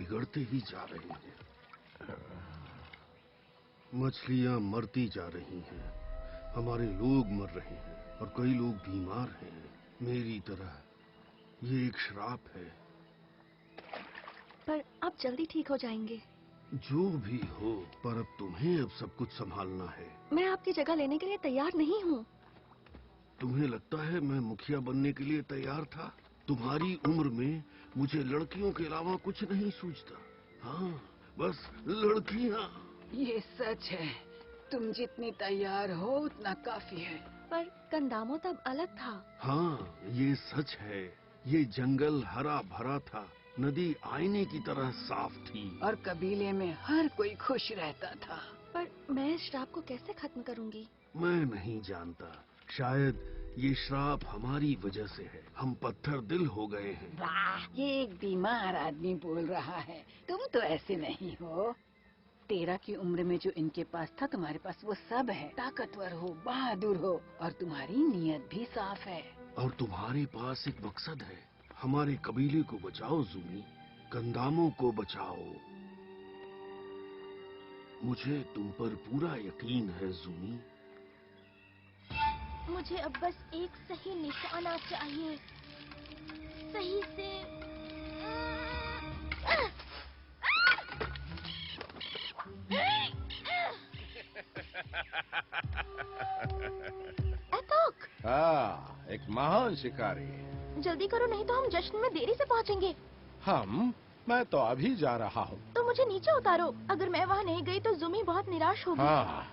बिगड़ते ही जा रहे हैं। मछलियां मरती जा रही हैं, हमारे लोग मर रहे हैं और कई लोग बीमार हैं मेरी तरह। ये एक श्राप है। पर आप जल्दी ठीक हो जाएंगे। जो भी हो, पर अब तुम्हें अब सब कुछ संभालना है। मैं आपकी जगह लेने के लिए तैयार नहीं हूँ। तुम्हें लगता है मैं मुखिया बनने के लिए तैयार था? तुम्हारी उम्र में मुझे लड़कियों के अलावा कुछ नहीं सूझता। हाँ, बस लड़कियाँ। ये सच है, तुम जितनी तैयार हो उतना काफी है। पर कंदामो तब अलग था। हाँ, ये सच है। ये जंगल हरा भरा था, नदी आईने की तरह साफ थी और कबीले में हर कोई खुश रहता था। पर मैं इस श्राप को कैसे खत्म करूंगी? मैं नहीं जानता। शायद ये श्राप हमारी वजह से है। हम पत्थर दिल हो गए हैं। वाह, ये एक बीमार आदमी बोल रहा है। तुम तो ऐसे नहीं हो। 13 की उम्र में जो इनके पास था तुम्हारे पास वो सब है। ताकतवर हो, बहादुर हो और तुम्हारी नीयत भी साफ है। और तुम्हारे पास एक मकसद है। हमारे कबीले को बचाओ ज़ूमी, कंदामों को बचाओ। मुझे तुम पर पूरा यकीन है ज़ूमी। मुझे अब बस एक सही निशाना चाहिए, सही से। एथोक! हाँ, एक महान शिकारी। जल्दी करो, नहीं तो हम जश्न में देरी से पहुंचेंगे। मैं तो अभी जा रहा हूँ। तो मुझे नीचे उतारो। अगर मैं वहाँ नहीं गई तो ज़ूमी बहुत निराश होगी। हाँ,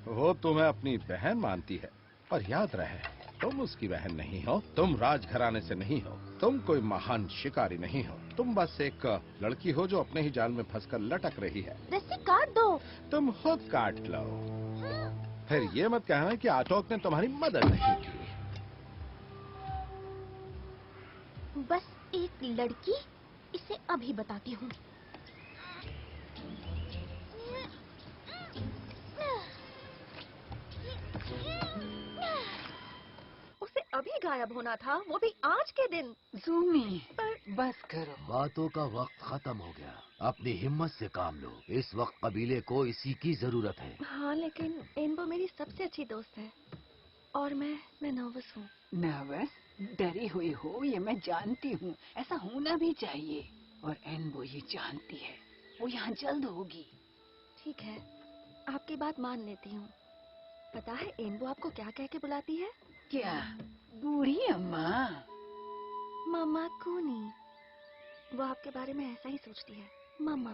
वो तुम्हें अपनी बहन मानती है, पर याद रहे तुम उसकी बहन नहीं हो। तुम राजघराने से नहीं हो। तुम कोई महान शिकारी नहीं हो। तुम बस एक लड़की हो जो अपने ही जाल में फंसकर लटक रही है। रस्सी काट दो। तुम खुद काट लो। फिर ये मत कहना कि आटोक ने तुम्हारी मदद नहीं की। बस एक लड़की, इसे अभी बताती हूँ। उसे अभी गायब होना था, वो भी आज के दिन। ज़ूमी, बस करो। बातों का वक्त खत्म हो गया। अपनी हिम्मत से काम लो। इस वक्त कबीले को इसी की जरूरत है। हाँ, लेकिन एनबो मेरी सबसे अच्छी दोस्त है और मैं नर्वस हूँ। नर्वस? डरी हुई हो, ये मैं जानती हूँ। ऐसा होना भी चाहिए। और एनबो ये जानती है। वो यहाँ जल्द होगी। ठीक है, आपकी बात मान लेती हूँ। पता है एनबो आपको क्या कह के बुलाती है? क्या? बूढ़ी अम्मा? मामा कूनी। वो आपके बारे में ऐसा ही सोचती है, मामा।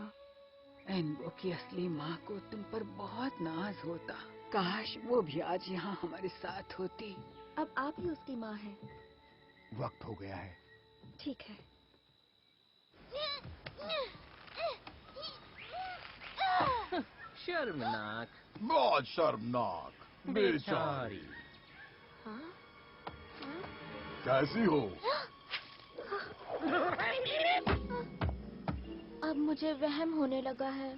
एनबो की असली माँ को तुम पर बहुत नाज होता। काश वो भी आज यहाँ हमारे साथ होती। अब आप ही उसकी माँ हैं। वक्त हो गया है। ठीक है। शर्मनाक। बहुत शर्मनाक। बेचारी। हाँ? कैसी हो? अब मुझे वहम होने लगा है।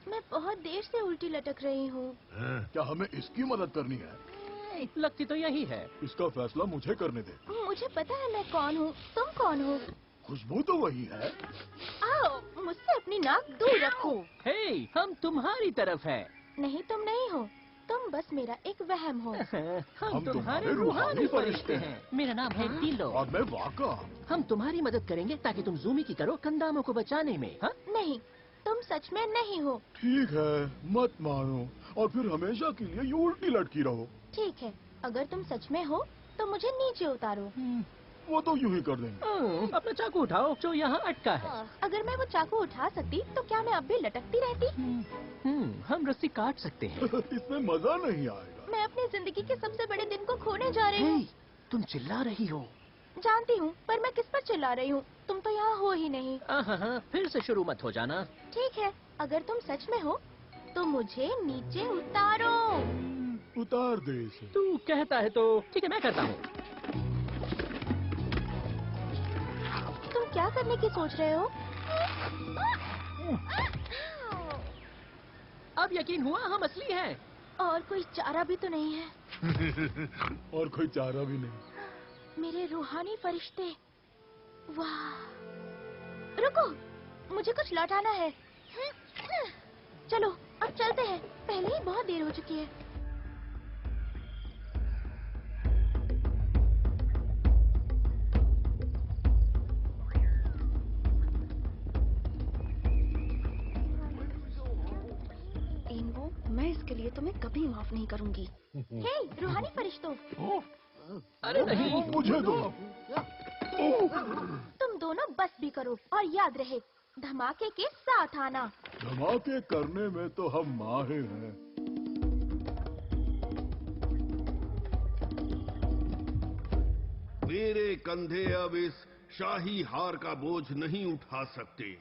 मैं बहुत देर से उल्टी लटक रही हूँ। क्या हमें इसकी मदद करनी है? लगती तो यही है। इसका फैसला मुझे करने दे। मुझे पता है मैं कौन हूँ। तुम कौन हो? खुशबू तो वही है। आओ, मुझसे अपनी नाक दूर रखो। हे, हम तुम्हारी तरफ हैं। नहीं, तुम नहीं हो। तुम बस मेरा एक वहम हो। हम तुम्हारे रूहानी फरिश्ते हैं। मेरा नाम है दिलो। और मैं वाका। हम तुम्हारी मदद करेंगे ताकि तुम ज़ूमी की करो कंदामों को बचाने में। हाँ? नहीं, तुम सच में नहीं हो। ठीक है, मत मानो और फिर हमेशा के लिए यूं उल्टी लटकी रहो। ठीक है, अगर तुम सच में हो तो मुझे नीचे उतारो। वो तो यूं ही कर देंगे। अपना चाकू उठाओ जो यहाँ अटका है। अगर मैं वो चाकू उठा सकती तो क्या मैं अब भी लटकती रहती? हम रस्सी काट सकते हैं। इसमें मजा नहीं आएगा। मैं अपनी जिंदगी के सबसे बड़े दिन को खोने जा रही हूँ। तुम चिल्ला रही हो। जानती हूँ, पर मैं किस पर चिल्ला रही हूँ? तुम तो यहाँ हो ही नहीं। फिर से शुरू मत हो जाना। ठीक है, अगर तुम सच में हो तो मुझे नीचे उतारो। उतार दे इसे। तू कहता है तो ठीक है, मैं करता हूँ। तुम क्या करने की सोच रहे हो? अब यकीन हुआ हम असली हैं। और कोई चारा भी तो नहीं है। और कोई चारा भी नहीं। मेरे रूहानी फरिश्ते, वाह, रुको, मुझे कुछ लौटाना है। चलो अब चलते हैं, पहले ही बहुत देर हो चुकी है। एनबो, मैं इसके लिए तुम्हें कभी माफ नहीं करूंगी। हे रूहानी फरिश्तों, अरे नहीं, मुझे दो। तुम दोनों बस भी करो और याद रहे, धमाके के साथ आना। धमाके करने में तो हम माहिर हैं। मेरे कंधे अब इस शाही हार का बोझ नहीं उठा सकते,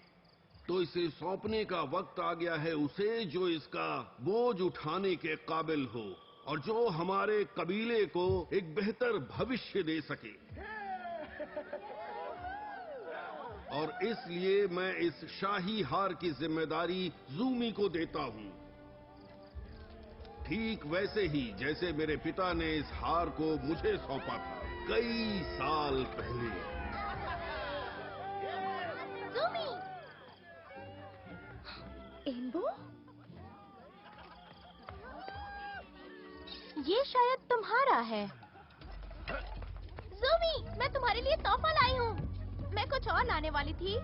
तो इसे सौंपने का वक्त आ गया है उसे जो इसका बोझ उठाने के काबिल हो और जो हमारे कबीले को एक बेहतर भविष्य दे सके। और इसलिए मैं इस शाही हार की जिम्मेदारी ज़ूमी को देता हूं, ठीक वैसे ही जैसे मेरे पिता ने इस हार को मुझे सौंपा था कई साल पहले। ज़ूमी! एनबो, ये शायद तुम्हारा है। ज़ूमी, मैं तुम्हारे लिए तोहफा लाई हूँ। मैं कुछ और लाने वाली थी,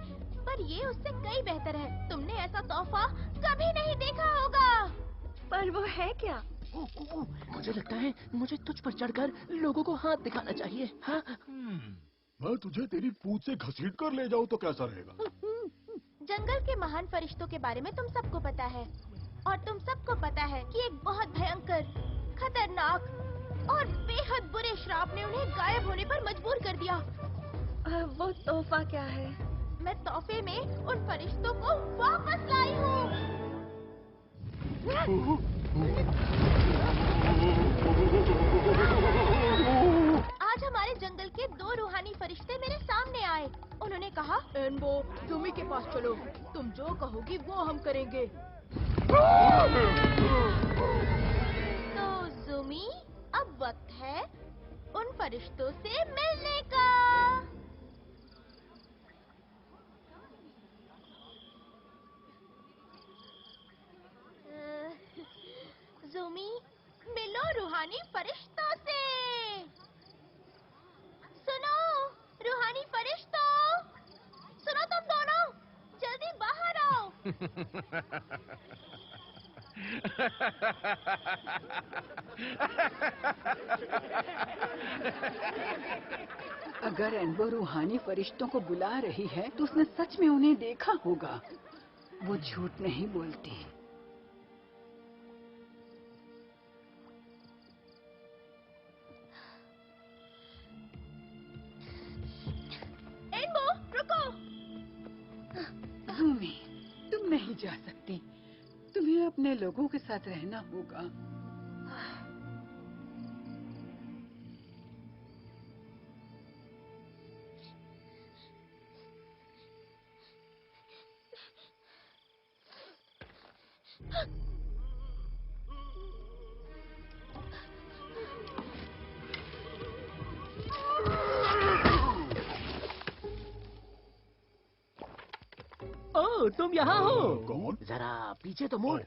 पर ये उससे कई बेहतर है। तुमने ऐसा तोहफा कभी नहीं देखा होगा। पर वो है क्या? मुझे लगता है मुझे तुझ पर चढ़कर लोगों को हाथ दिखाना चाहिए। हाँ? मैं तुझे तेरी पूंछ से घसीट कर ले जाऊं तो कैसा रहेगा? जंगल के महान फरिश्तों के बारे में तुम सबको पता है, और तुम सबको पता है कि एक बहुत भयंकर, खतरनाक और बेहद बुरे श्राप ने उन्हें गायब होने पर मजबूर कर दिया। वो तोहफा क्या है? मैं तोहफे में उन फरिश्तों को वापस लाई हूँ। आज हमारे जंगल के 2 रूहानी फरिश्ते मेरे सामने आए। उन्होंने कहा, एनबो, ज़ूमी के पास चलो, तुम जो कहोगी वो हम करेंगे। तो ज़ूमी, अब वक्त है उन फरिश्तों से मिलने का। ज़ूमी, मिलो रूहानी फरिश्तों से। सुनो रूहानी फरिश्तों, सुनो तुम दोनों, जल्दी बाहर आओ। अगर एनबो रूहानी फरिश्तों को बुला रही है तो उसने सच में उन्हें देखा होगा। वो झूठ नहीं बोलती। एनबो, रुको। ज़ूमी, तुम नहीं जा सकती। तुम्हें अपने लोगों के साथ रहना होगा। ओ, तुम यहाँ हो? कौन? जरा पीछे तो मुड़।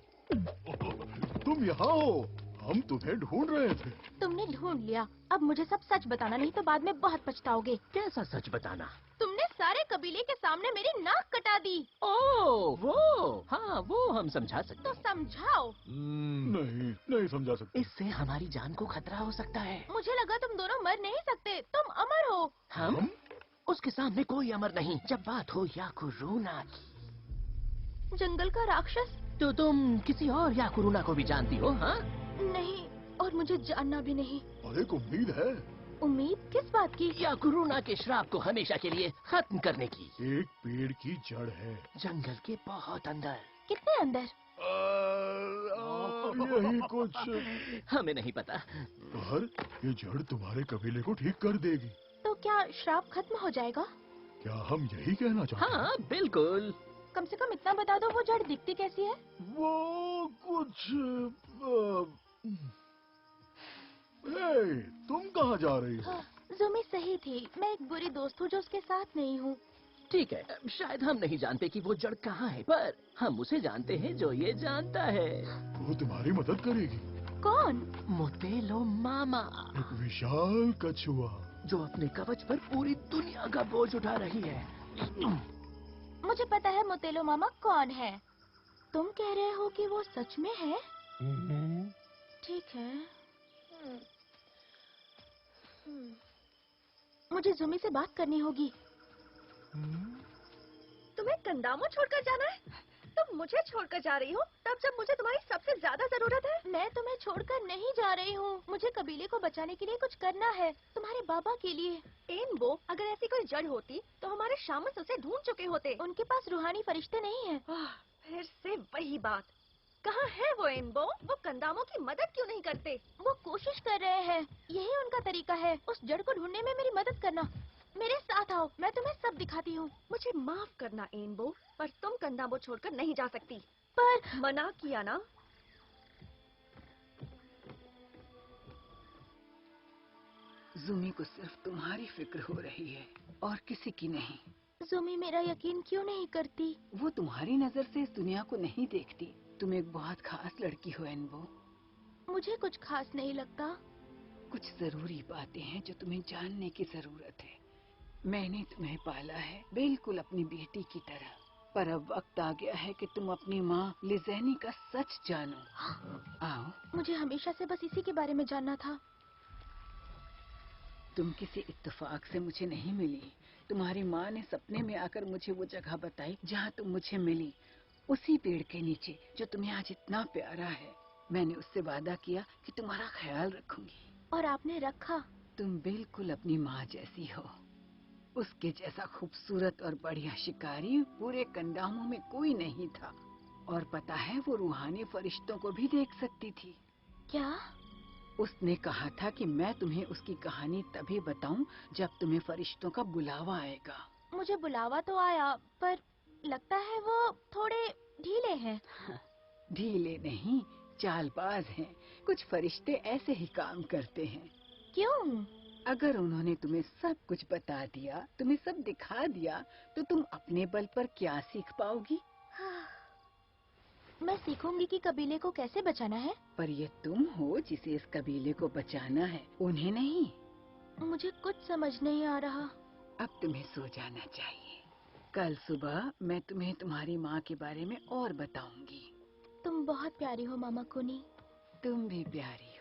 तुम यहाँ हो? हम तुम्हें ढूंढ रहे थे। तुमने ढूंढ लिया। अब मुझे सब सच बताना, नहीं तो बाद में बहुत पछताओगे। कैसा सच बताना? तुमने सारे कबीले के सामने मेरी नाक कटा दी। ओ, वो हाँ, वो हम समझा सकते तो हैं। समझाओ। नहीं समझा सकते। इससे हमारी जान को खतरा हो सकता है। मुझे लगा तुम दोनों मर नहीं सकते, तुम अमर हो। हम? उसके सामने कोई अमर नहीं। जब बात हो याकुरूना की। जंगल का राक्षस? तो तुम किसी और याकुरूना को भी जानती हो? हाँ? नहीं, और मुझे जानना भी नहीं। और एक उम्मीद है। उम्मीद किस बात की? याकुरूना के श्राप को हमेशा के लिए खत्म करने की। एक पेड़ की जड़ है जंगल के बहुत अंदर। कितने अंदर? यही कुछ। हमें नहीं पता। पर ये जड़ तुम्हारे कबीले को ठीक कर देगी। तो क्या श्राप खत्म हो जाएगा? क्या हम यही कहना चाहते हैं? हाँ, बिल्कुल। कम से कम इतना बता दो, वो जड़ दिखती कैसी है? वो कुछ तुम कहाँ जा रही हो? ज़ूमी सही थी। मैं एक बुरी दोस्त हूँ जो उसके साथ नहीं हूँ। ठीक है, शायद हम नहीं जानते कि वो जड़ कहाँ है, पर हम उसे जानते हैं जो ये जानता है। वो तुम्हारी मदद करेगी। कौन? मोतेलो मामा, एक विशाल कछुआ। जो अपने कवच पर पूरी दुनिया का बोझ उठा रही है। मुझे पता है मोतेलो मामा कौन है। तुम कह रहे हो कि वो सच में है? ठीक है। मुझे जुमी से बात करनी होगी। तुम्हें कंदामो छोड़कर जाना है? तुम मुझे छोड़कर जा रही हो तब जब मुझे तुम्हारी सबसे ज्यादा जरूरत है। मैं तुम्हें छोड़कर नहीं जा रही हूँ। मुझे कबीले को बचाने के लिए कुछ करना है, तुम्हारे बाबा के लिए। एनबो, अगर ऐसी कोई जड़ होती तो हमारे शामस उसे ढूंढ चुके होते। उनके पास रूहानी फरिश्ते नहीं हैं। फिर से वही बात। कहाँ है वो एनबो? वो कंदामो की मदद क्यों नहीं करते? वो कोशिश कर रहे हैं, यही उनका तरीका है। उस जड़ को ढूंढने में मेरी मदद करना। मेरे साथ आओ, मैं तुम्हें सब दिखाती हूँ। मुझे माफ करना एनबो, पर तुम कंदामो छोड़कर नहीं जा सकती। पर मना किया ना। जुमी को सिर्फ तुम्हारी फिक्र हो रही है और किसी की नहीं। जुमी मेरा यकीन क्यों नहीं करती? वो तुम्हारी नजर से इस दुनिया को नहीं देखती। तुम एक बहुत खास लड़की हो एनबो। मुझे कुछ खास नहीं लगता। कुछ जरूरी बातें हैं जो तुम्हें जानने की जरूरत है। मैंने तुम्हें पाला है बिल्कुल अपनी बेटी की तरह, पर अब वक्त आ गया है कि तुम अपनी माँ लिज़ैनी का सच जानो। आओ। मुझे हमेशा से बस इसी के बारे में जानना था। तुम किसी इत्तेफाक से मुझे नहीं मिली। तुम्हारी माँ ने सपने में आकर मुझे वो जगह बताई जहाँ तुम मुझे मिली, उसी पेड़ के नीचे जो तुम्हें आज इतना प्यारा है। मैंने उससे वादा किया कि तुम्हारा ख्याल रखूंगी। और आपने रखा। तुम बिल्कुल अपनी माँ जैसी हो। उसके जैसा खूबसूरत और बढ़िया शिकारी पूरे कंदामों में कोई नहीं था। और पता है, वो रूहानी फरिश्तों को भी देख सकती थी। क्या? उसने कहा था कि मैं तुम्हें उसकी कहानी तभी बताऊं जब तुम्हें फरिश्तों का बुलावा आएगा। मुझे बुलावा तो आया, पर लगता है वो थोड़े ढीले हैं। ढीले नहीं, चालबाज हैं। कुछ फरिश्ते ऐसे ही काम करते हैं। क्यों? अगर उन्होंने तुम्हें सब कुछ बता दिया, तुम्हें सब दिखा दिया, तो तुम अपने बल पर क्या सीख पाओगी? मैं सीखूंगी कि कबीले को कैसे बचाना है। पर ये तुम हो जिसे इस कबीले को बचाना है, उन्हें नहीं। मुझे कुछ समझ नहीं आ रहा। अब तुम्हें सो जाना चाहिए। कल सुबह मैं तुम्हें तुम्हारी माँ के बारे में और बताऊंगी। तुम बहुत प्यारी हो मामा कुनी। तुम भी प्यारी हो।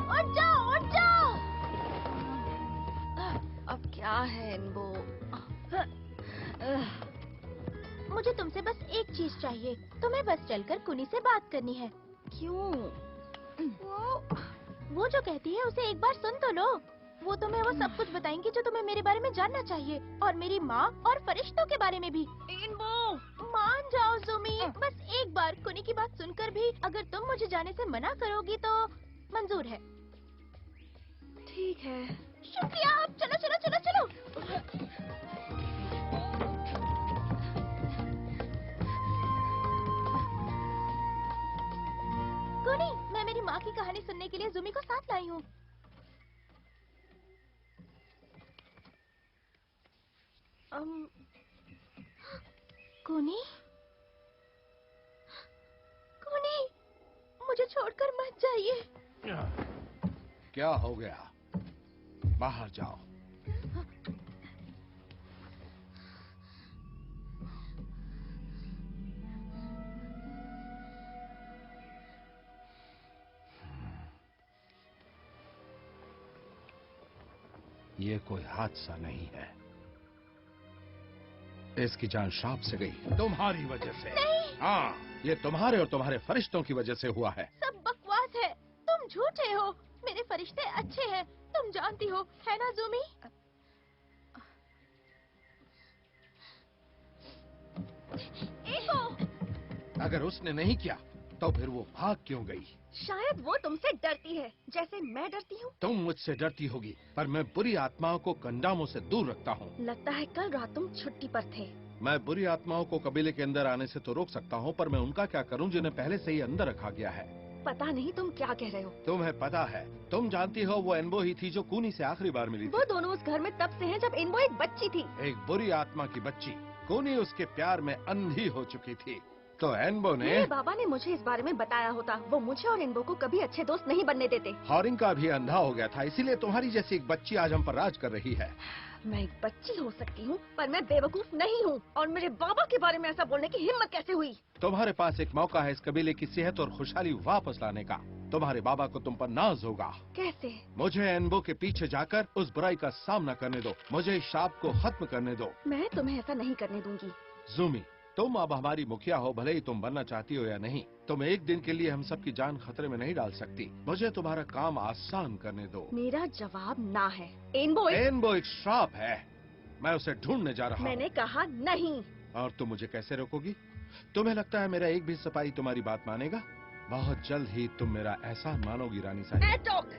उठ जाओ, उठ जाओ। अब क्या है एनबो? मुझे तुमसे बस एक चीज चाहिए। तुम्हें बस चलकर कुनी से बात करनी है। क्यों? वो जो कहती है उसे एक बार सुन तो लो। वो तुम्हें वो सब कुछ बताएंगी जो तुम्हें मेरे बारे में जानना चाहिए, और मेरी माँ और फरिश्तों के बारे में भी। एनबो, मान जाओ जुमी, बस एक बार। कुनी की बात सुनकर भी अगर तुम मुझे जाने से मना करोगी तो मंजूर है। ठीक है। शुक्रिया। अब चलो चलो चलो चलो। कुनी, मैं मेरी माँ की कहानी सुनने के लिए जुमी को साथ लाई हूँ। कुनी, कुनी, मुझे छोड़कर मत जाइए। क्या हो गया? बाहर जाओ। ये कोई हादसा नहीं है। इसकी जान श्राप से गई तुम्हारी वजह से। नहीं। हाँ, ये तुम्हारे और तुम्हारे फरिश्तों की वजह से हुआ है। सब बकवास है, तुम झूठे हो। मेरे फरिश्ते अच्छे हैं, तुम जानती हो, है ना ज़ूमी? एको! अगर उसने नहीं किया तो फिर वो भाग क्यों गई? शायद वो तुमसे डरती है, जैसे मैं डरती हूँ। तुम मुझसे डरती होगी, पर मैं बुरी आत्माओं को कंडामों से दूर रखता हूँ। लगता है कल रात तुम छुट्टी पर थे। मैं बुरी आत्माओं को कबीले के अंदर आने से तो रोक सकता हूँ, पर मैं उनका क्या करूँ जिन्हें पहले से ही अंदर रखा गया है। पता नहीं तुम क्या कह रहे हो। तुम्हें पता है, तुम जानती हो वो एनबो ही थी जो कूनी से आखिरी बार मिली वो थी। दोनों उस घर में तब से हैं जब इनको एक बच्ची थी। एक बुरी आत्मा की बच्ची। कूनी उसके प्यार में अंधी हो चुकी थी, तो एनबो ने। मेरे बाबा ने मुझे इस बारे में बताया होता, वो मुझे और इनको को कभी अच्छे दोस्त नहीं बनने देते। हॉरिंग का भी अंधा हो गया था, इसीलिए तुम्हारी जैसी एक बच्ची आज हम पर राज कर रही है। मैं एक बच्ची हो सकती हूँ, पर मैं बेवकूफ नहीं हूँ। और मेरे बाबा के बारे में ऐसा बोलने की हिम्मत कैसे हुई? तुम्हारे पास एक मौका है इस कबीले की सेहत और खुशहाली वापस लाने का। तुम्हारे बाबा को तुम पर नाज होगा। कैसे? मुझे एनबो के पीछे जाकर उस बुराई का सामना करने दो। मुझे इस शाप को खत्म करने दो। मैं तुम्हें ऐसा नहीं करने दूंगी। ज़ूमी, तुम अब हमारी मुखिया हो, भले ही तुम बनना चाहती हो या नहीं। तुम एक दिन के लिए हम सबकी जान खतरे में नहीं डाल सकती। मुझे तुम्हारा काम आसान करने दो। मेरा जवाब ना है। एनबो एक श्राप है, मैं उसे ढूंढने जा रहा हूँ। मैंने कहा नहीं। और तुम मुझे कैसे रोकोगी? तुम्हें लगता है मेरा एक भी सिपाही तुम्हारी बात मानेगा? बहुत जल्द ही तुम मेरा एहसान मानोगी रानी साहिबा। एटोक!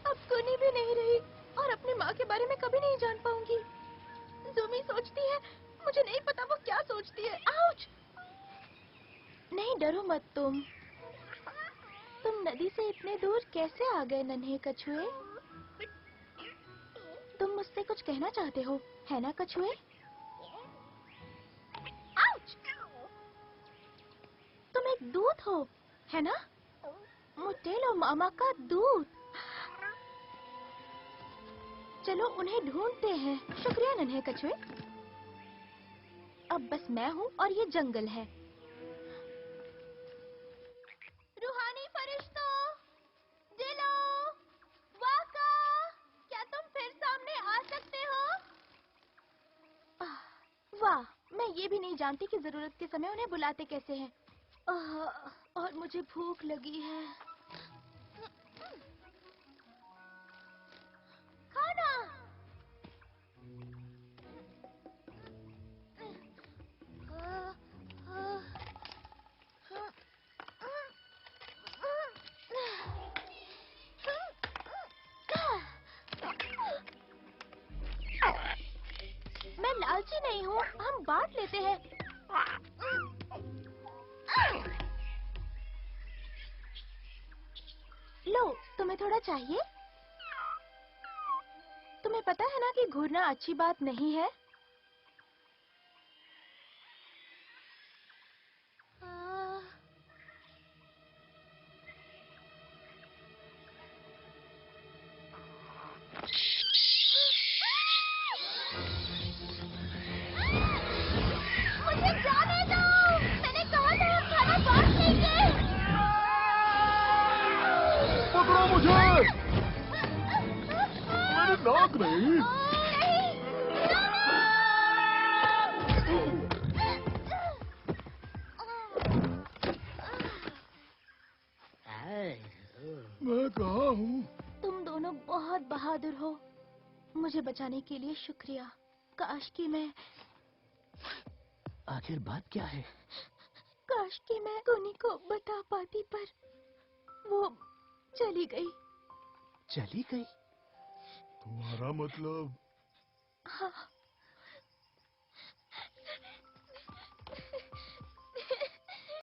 अब कूनी भी नहीं रही और अपनी माँ के बारे में कभी नहीं जान पाऊंगी। ज़ूमी सोचती है, मुझे नहीं पता वो क्या सोचती है। आउच! नहीं, डरो मत तुम नदी से इतने दूर कैसे आ गए नन्हे कछुए? तुम मुझसे कुछ कहना चाहते हो, है ना कछुए? आउच! तुम एक दूत हो, है ना? मुटेलो मामा का दूत। चलो उन्हें ढूंढते हैं। शुक्रिया नन्हे कछुए। अब बस मैं हूँ और ये जंगल है। रूहानी फरिश्तों, दिलो, वाका, क्या तुम फिर सामने आ सकते हो? वाह, मैं ये भी नहीं जानती कि जरूरत के समय उन्हें बुलाते कैसे हैं। और मुझे भूख लगी है। खाना। मैं लालची नहीं हूँ, हम बांट लेते हैं। लो, तुम्हें थोड़ा चाहिए? तुम्हें पता है ना कि घूरना अच्छी बात नहीं है? मुझे जाने दो! मैंने कहा था हम खाना बांट लेंगे। पकड़ो मुझे! मेरी नाक नहीं। मैं कहाँ हूँ? तुम दोनों बहुत बहादुर हो। मुझे बचाने के लिए शुक्रिया। काश कि मैं आखिर बात क्या है? काश कि मैं कूनी को बता पाती, पर वो चली गई। चली गई? तुम्हारा मतलब? हाँ,